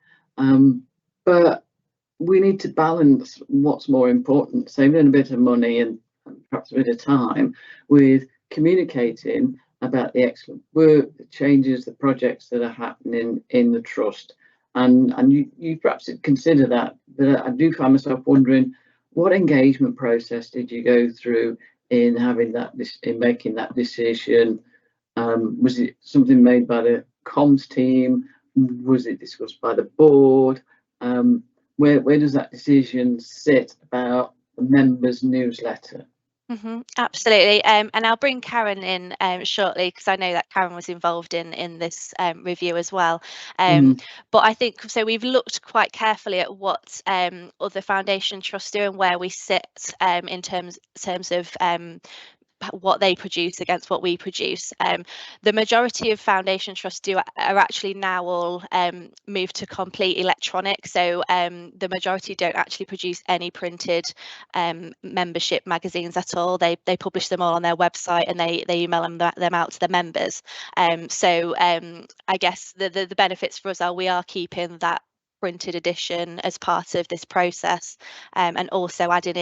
but we need to balance what's more important, saving a bit of money and perhaps a bit of time, with communicating about the excellent work, the changes, the projects that are happening in the trust. And you perhaps consider that, but I do find myself wondering, what engagement process did you go through in having that, in making that decision? Was it something made by the comms team? Was it discussed by the board? Where does that decision sit about the members' newsletter? Absolutely, and I'll bring Karen in shortly, because I know that Karen was involved in this review as well. But I think so. We've looked quite carefully at what other foundation trusts do and where we sit in terms of what they produce against what we produce. The majority of foundation trusts are actually now all moved to complete electronic, so the majority don't actually produce any printed membership magazines at all. They publish them all on their website, and they email them out to the members. So I guess the benefits for us are we are keeping that printed edition as part of this process, and also adding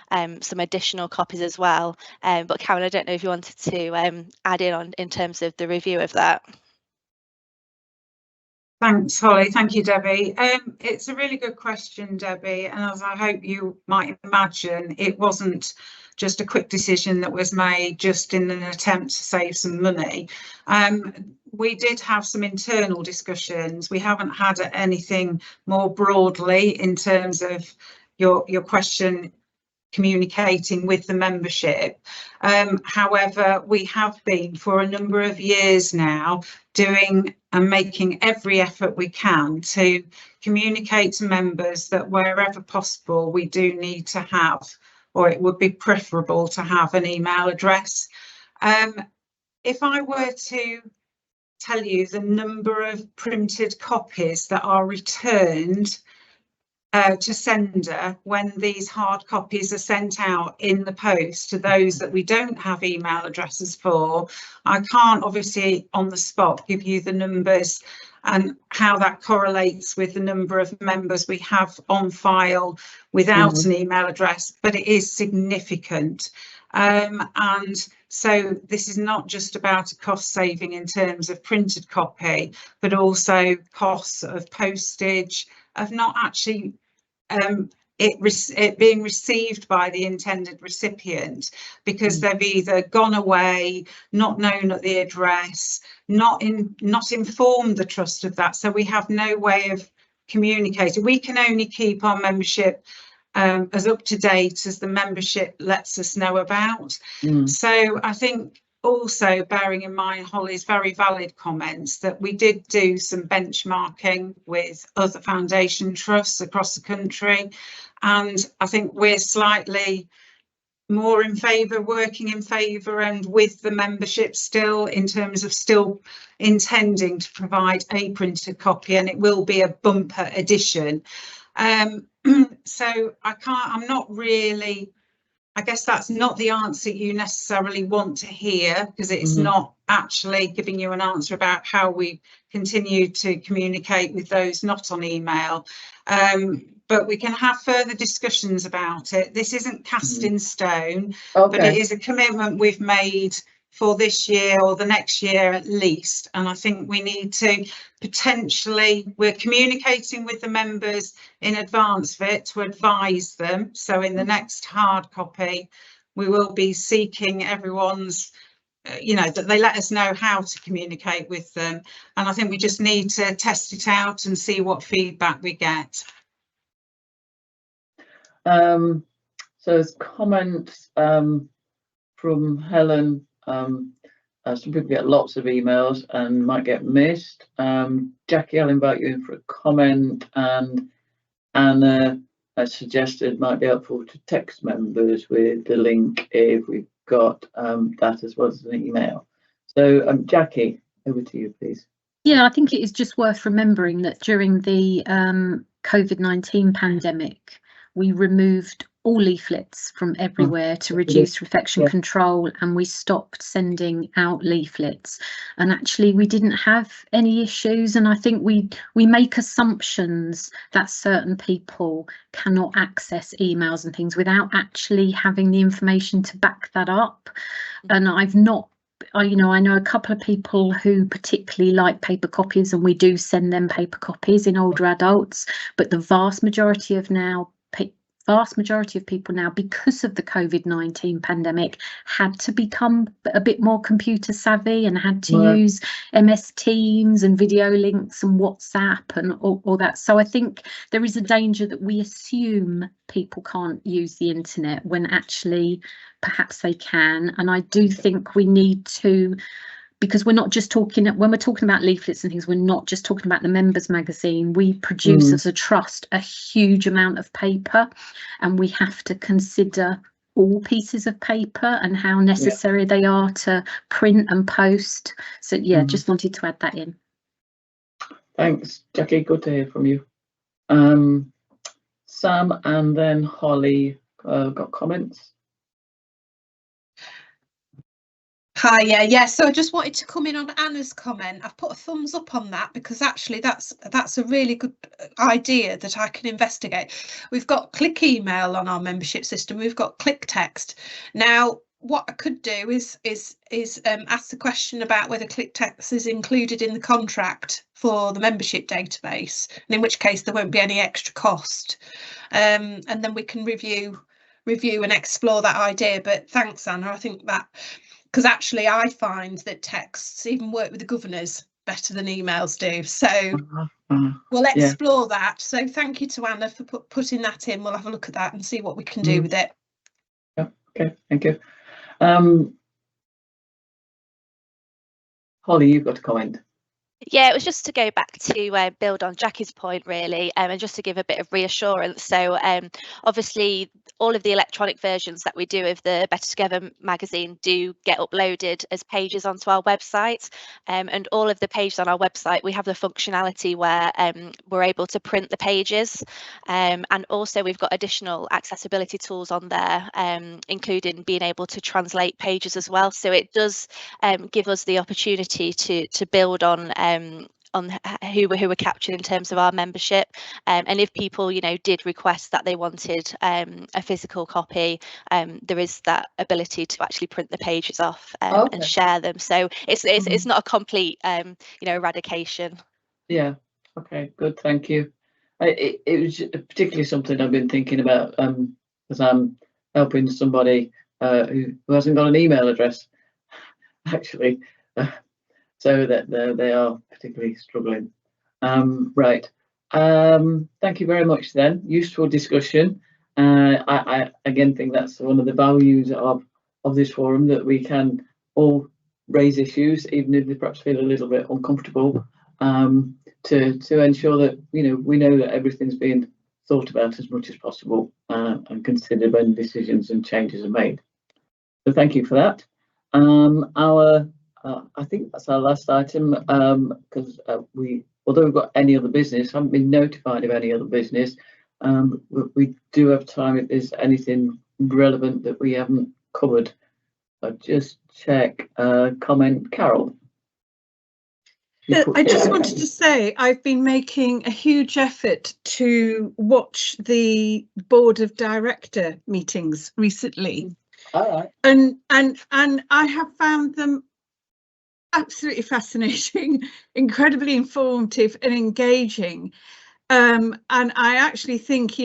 in some additional copies as well. But Karen, I don't know if you wanted to add in terms of the review of that. Thanks, Holly. Thank you, Debbie. It's a really good question, Debbie, and as I hope you might imagine, it wasn't just a quick decision that was made just in an attempt to save some money. We did have some internal discussions. We haven't had anything more broadly in terms of your question, communicating with the membership. However, we have been for a number of years now doing and making every effort we can to communicate to members that wherever possible we do need to have, or it would be preferable to have, an email address. If I were to tell you the number of printed copies that are returned to sender when these hard copies are sent out in the post to those that we don't have email addresses for, I can't obviously on the spot give you the numbers and how that correlates with the number of members we have on file without an email address, but it is significant. And so this is not just about a cost saving in terms of printed copy, but also costs of postage, of not actually it being received by the intended recipient, because they've either gone away, not known at the address, not informed the trust of that. So we have no way of communicating. We can only keep our membership as up to date as the membership lets us know about. So I think also bearing in mind Holly's very valid comments that we did do some benchmarking with other foundation trusts across the country, and I think we're slightly more in favour, working in favour and with the membership still, in terms of still intending to provide a printed copy, and it will be a bumper edition. So I'm not really, I guess that's not the answer you necessarily want to hear, because it's not actually giving you an answer about how we continue to communicate with those not on email. But we can have further discussions about it. This isn't cast in stone, but it is a commitment we've made for this year or the next year at least. And I think we need to potentially, we're communicating with the members in advance of it to advise them. So in the next hard copy, we will be seeking everyone's, that they let us know how to communicate with them. And I think we just need to test it out and see what feedback we get. So there's comments from Helen. Some people get lots of emails and might get missed. Jackie, I'll invite you in for a comment, and Anna suggested might be helpful to text members with the link if we've got that as well as an email. So Jackie, over to you, please. Yeah, I think it is just worth remembering that during the COVID-19 pandemic, we removed all leaflets from everywhere to reduce infection control, and we stopped sending out leaflets, and actually we didn't have any issues. And I think we make assumptions that certain people cannot access emails and things without actually having the information to back that up. And I know a couple of people who particularly like paper copies, and we do send them paper copies in older adults, but the vast majority of people now, because of the COVID-19 pandemic, had to become a bit more computer savvy and had to use MS Teams and video links and WhatsApp and all that. So I think there is a danger that we assume people can't use the internet when actually perhaps they can. And I do think we need to, because we're not just talking, when we're talking about leaflets and things, we're not just talking about the members magazine. We produce as a trust a huge amount of paper, and we have to consider all pieces of paper and how necessary they are to print and post. So yeah, just wanted to add that in. Thanks, Jackie, good to hear from you. Sam and then Holly got comments. Hi, yeah. So I just wanted to come in on Anna's comment. I've put a thumbs up on that because actually that's a really good idea that I can investigate. We've got Click Email on our membership system. We've got Click Text. Now, what I could do is ask the question about whether Click Text is included in the contract for the membership database, and in which case there won't be any extra cost. And then we can review and explore that idea. But thanks, Anna. I think that, because actually I find that texts even work with the governors better than emails do. So we'll explore that. So thank you to Anna for putting that in. We'll have a look at that and see what we can do with it. Yeah, okay, thank you. Holly, you've got a comment. Yeah, it was just to go back to build on Jackie's point, really, and just to give a bit of reassurance. So obviously, all of the electronic versions that we do of the Better Together magazine do get uploaded as pages onto our website. And all of the pages on our website, we have the functionality where we're able to print the pages. And also, we've got additional accessibility tools on there, including being able to translate pages as well. So it does give us the opportunity to build on who were captured in terms of our membership, and if people did request that they wanted a physical copy, there is that ability to actually print the pages off and share them. So it's not a complete eradication. Yeah, okay, good, thank you. It was particularly something I've been thinking about because I'm helping somebody who hasn't got an email address actually. So that they are particularly struggling. Right. Thank you very much then. Useful discussion. I again think that's one of the values of this forum, that we can all raise issues, even if they perhaps feel a little bit uncomfortable, to ensure that we know that everything's being thought about as much as possible and considered when decisions and changes are made. So thank you for that. I think that's our last item, because although we've got any other business, haven't been notified of any other business. We do have time if there's anything relevant that we haven't covered. I'll just check. Comment, Carol. I just wanted to say I've been making a huge effort to watch the board of director meetings recently. All right. And I have found them absolutely fascinating, incredibly informative and engaging. And I actually think,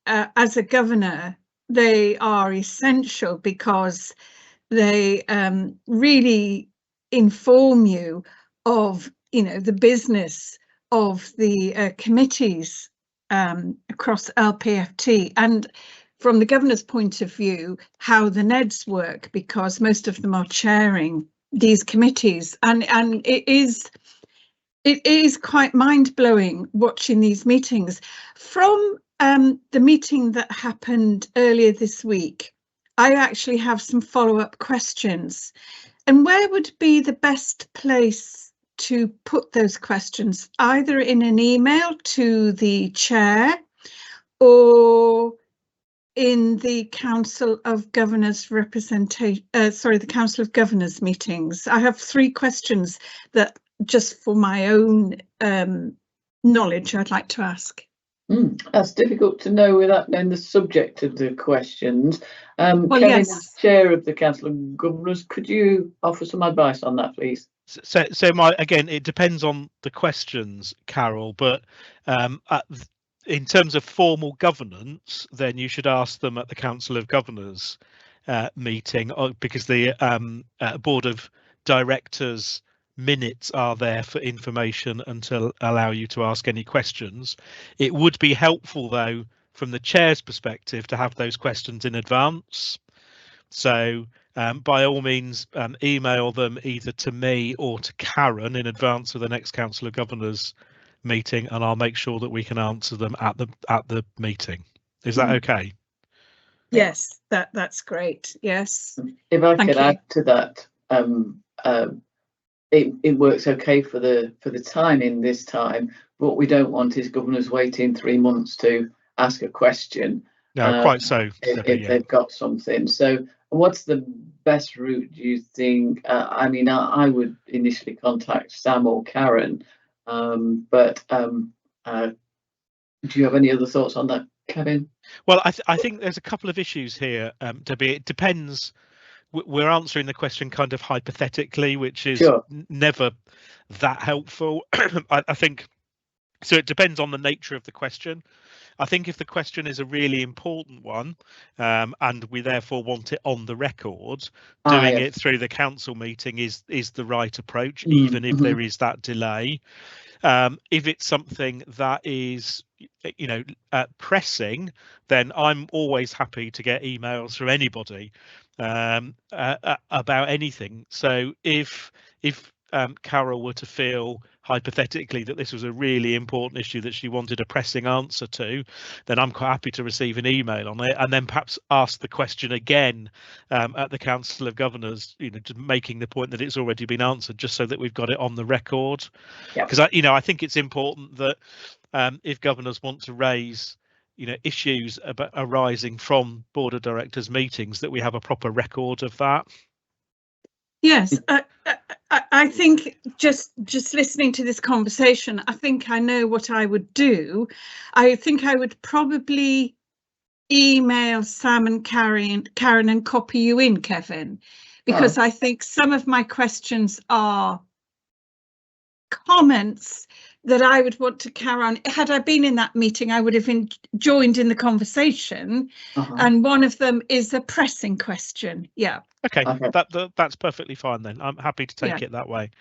as a governor, they are essential because they really inform you of, the business of the committees across LPFT, and from the governor's point of view, how the NEDs work, because most of them are chairing these committees, and it is quite mind-blowing watching these meetings. From the meeting that happened earlier this week, I actually have some follow-up questions. And where would be the best place to put those questions? Either in an email to the chair, or in the Council of Governors representation, the Council of Governors meetings. I have 3 questions that, just for my own knowledge, I'd like to ask. That's difficult to know without knowing the subject of the questions. Well, Kevin, yes. as Chair of the Council of Governors, could you offer some advice on that, please? So again, it depends on the questions, Carol, but in terms of formal governance, then you should ask them at the Council of Governors meeting, because the Board of Directors minutes are there for information and to allow you to ask any questions. It would be helpful, though, from the Chair's perspective, to have those questions in advance. So by all means, email them either to me or to Karen in advance of the next Council of Governors meeting, and I'll make sure that we can answer them at the meeting. Is that okay? Yes, that's great. Yes. If I could add to that, it works okay for the timing this time. What we don't want is governors waiting 3 months to ask a question. No, quite so. If they've got something. So what's the best route, do you think? I mean, I would initially contact Sam or Karen, but do you have any other thoughts on that, Kevin? Well, I think there's a couple of issues here, Debbie. It depends. We're answering the question kind of hypothetically, which is never that helpful. I think so. It depends on the nature of the question. I think if the question is a really important one, and we therefore want it on the record, doing it through the council meeting is the right approach, even if there is that delay. If it's something that is, pressing, then I'm always happy to get emails from anybody about anything. So if Carol were to feel hypothetically that this was a really important issue that she wanted a pressing answer to, then I'm quite happy to receive an email on it, and then perhaps ask the question again at the Council of Governors, just making the point that it's already been answered, just so that we've got it on the record. Because I think it's important that if governors want to raise issues arising from Board of Directors meetings, that we have a proper record of that. Yes, I think just listening to this conversation, I think I know what I would do. I think I would probably email Sam and Karen and copy you in, Kevin, because I think some of my questions are comments that I would want to carry on. Had I been in that meeting, I would have joined in the conversation, and one of them is a pressing question. Okay. That's perfectly fine then. I'm happy to take it that way.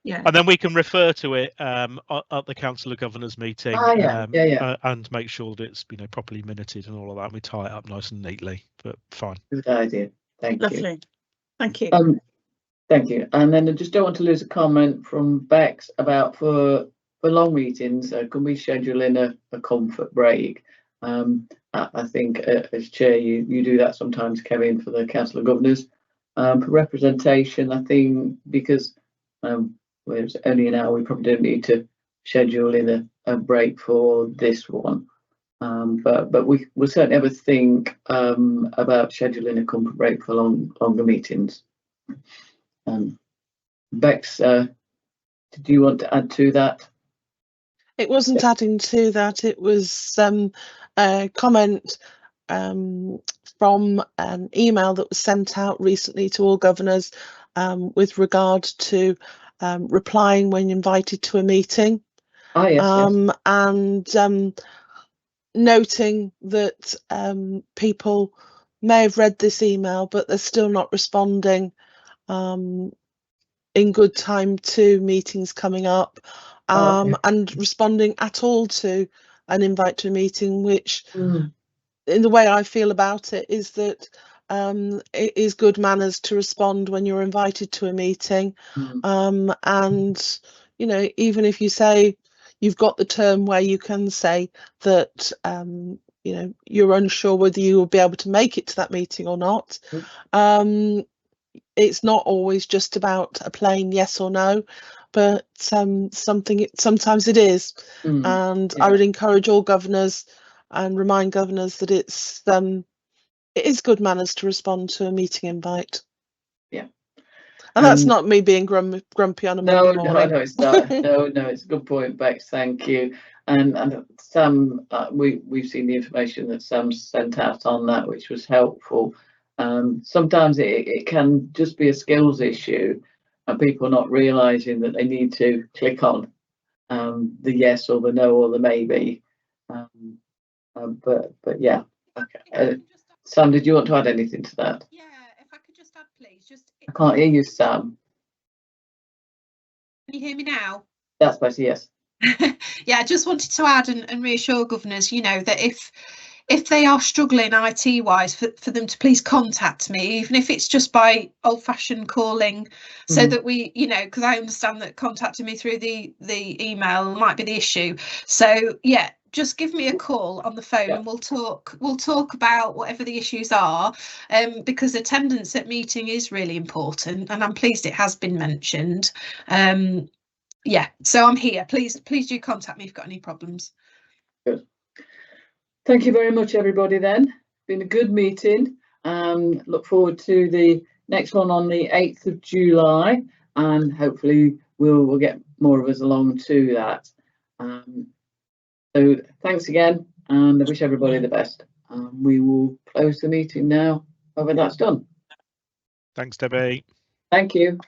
Yeah. And then we can refer to it at the Council of Governors meeting, and make sure that it's properly minuted and all of that. And we tie it up nice and neatly. But fine. Good idea. Thank you. Lovely. Thank you. Thank you. And then I just don't want to lose a comment from Bex about for long meetings, can we schedule in a comfort break? I think as chair, you do that sometimes, Kevin, for the Council of Governors. For representation, I think because it's only an hour, we probably don't need to schedule in a break for this one. But we'll certainly have a think about scheduling a comfort break for longer meetings. Bex, did you want to add to that? It wasn't adding to that, it was a comment from an email that was sent out recently to all governors with regard to replying when invited to a meeting. And noting that people may have read this email, but they're still not responding in good time to meetings coming up. And responding at all to an invite to a meeting, which in the way I feel about it is that it is good manners to respond when you're invited to a meeting. And even if you say you've got the term where you can say that you're unsure whether you will be able to make it to that meeting or not, it's not always just about a plain yes or no, but sometimes it is. And I would encourage all governors and remind governors that it is good manners to respond to a meeting invite. Yeah. And that's not me being grumpy on a Monday morning. No, it's not. No, it's a good point, Bex. Thank you. And Sam, we've seen the information that Sam sent out on that, which was helpful. Sometimes it can just be a skills issue, and people not realising that they need to click on the yes or the no or the maybe. But yeah. Okay. Sam, did you want to add anything to that? Yeah, if I could just add, please. I can't hear you, Sam. Can you hear me now? That's better, yes. Yeah, I just wanted to add and reassure governors, you know, that if they are struggling IT wise, for them to please contact me, even if it's just by old fashioned calling, so that we, you know, because I understand that contacting me through the email might be the issue. So yeah, just give me a call on the phone and we'll talk about whatever the issues are, because attendance at meeting is really important, and I'm pleased it has been mentioned. Yeah, so I'm here. Please do contact me if you've got any problems. Good. Thank you very much, everybody. Then, been a good meeting. Look forward to the next one on the 8th of July, and hopefully we'll get more of us along to that. So thanks again, and I wish everybody the best. We will close the meeting now, however that's done. Thanks, Debbie. Thank you.